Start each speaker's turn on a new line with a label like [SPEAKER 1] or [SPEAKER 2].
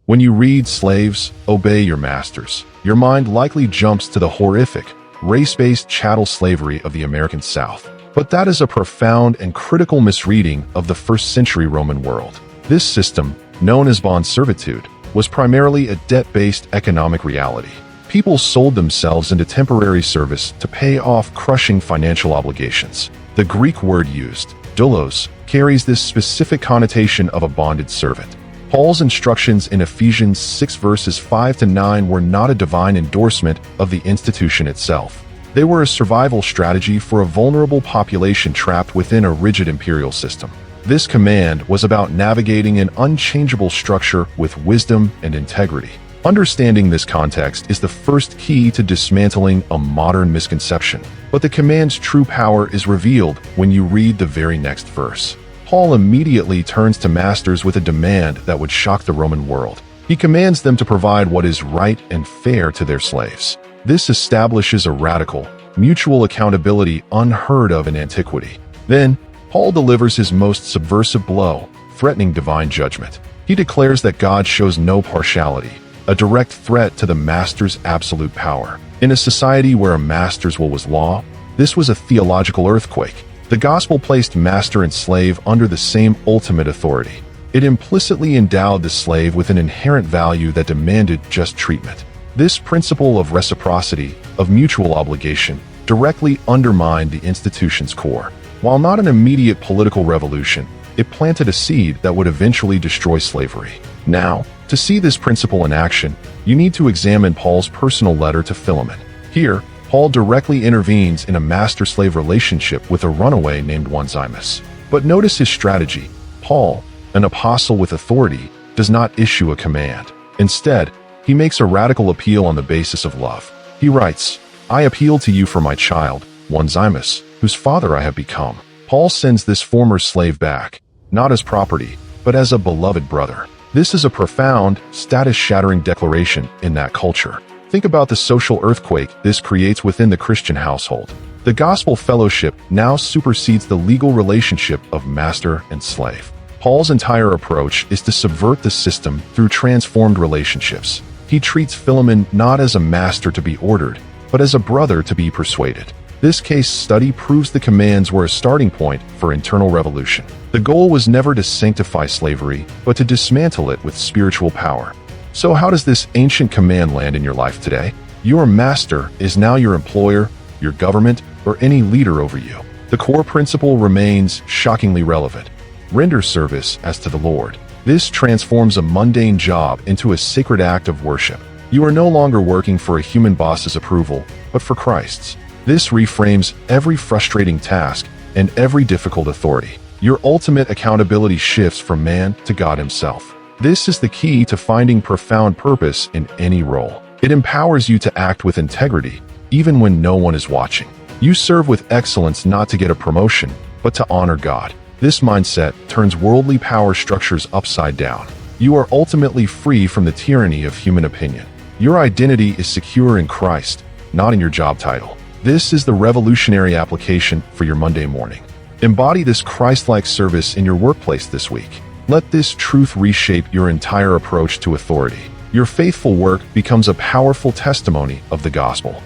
[SPEAKER 1] When you read "Slaves, obey your masters," your mind likely jumps to the horrific, race-based chattel slavery of the American South. But that is a profound and critical misreading of the first-century Roman world. This system, known as bond servitude, was primarily a debt-based economic reality. People sold themselves into temporary service to pay off crushing financial obligations. The Greek word used, doulos, carries this specific connotation of a bonded servant. Paul's instructions in Ephesians 6 verses 5 to 9 were not a divine endorsement of the institution itself. They were a survival strategy for a vulnerable population trapped within a rigid imperial system. This command was about navigating an unchangeable structure with wisdom and integrity. Understanding this context is the first key to dismantling a modern misconception. But the command's true power is revealed when you read the very next verse. Paul immediately turns to masters with a demand that would shock the Roman world. He commands them to provide what is right and fair to their slaves. This establishes a radical, mutual accountability unheard of in antiquity. Then, Paul delivers his most subversive blow, threatening divine judgment. He declares that God shows no partiality, a direct threat to the master's absolute power. In a society where a master's will was law, this was a theological earthquake. The gospel placed master and slave under the same ultimate authority. It implicitly endowed the slave with an inherent value that demanded just treatment. This principle of reciprocity, of mutual obligation, directly undermined the institution's core. While not an immediate political revolution, it planted a seed that would eventually destroy slavery. Now, to see this principle in action, you need to examine Paul's personal letter to Philemon. Here, Paul directly intervenes in a master-slave relationship with a runaway named Onesimus. But notice his strategy. Paul, an apostle with authority, does not issue a command. Instead, he makes a radical appeal on the basis of love. He writes, "I appeal to you for my child, Onesimus, whose father I have become." Paul sends this former slave back, not as property, but as a beloved brother. This is a profound, status-shattering declaration in that culture. Think about the social earthquake this creates within the Christian household. The gospel fellowship now supersedes the legal relationship of master and slave. Paul's entire approach is to subvert the system through transformed relationships. He treats Philemon not as a master to be ordered, but as a brother to be persuaded. This case study proves the commands were a starting point for internal revolution. The goal was never to sanctify slavery, but to dismantle it with spiritual power. So how does this ancient command land in your life today? Your master is now your employer, your government, or any leader over you. The core principle remains shockingly relevant. Render service as to the Lord. This transforms a mundane job into a sacred act of worship. You are no longer working for a human boss's approval, but for Christ's. This reframes every frustrating task and every difficult authority. Your ultimate accountability shifts from man to God himself. This is the key to finding profound purpose in any role. It empowers you to act with integrity, even when no one is watching. You serve with excellence not to get a promotion, but to honor God. This mindset turns worldly power structures upside down. You are ultimately free from the tyranny of human opinion. Your identity is secure in Christ, not in your job title. This is the revolutionary application for your Monday morning. Embody this Christ-like service in your workplace this week. Let this truth reshape your entire approach to authority. Your faithful work becomes a powerful testimony of the gospel.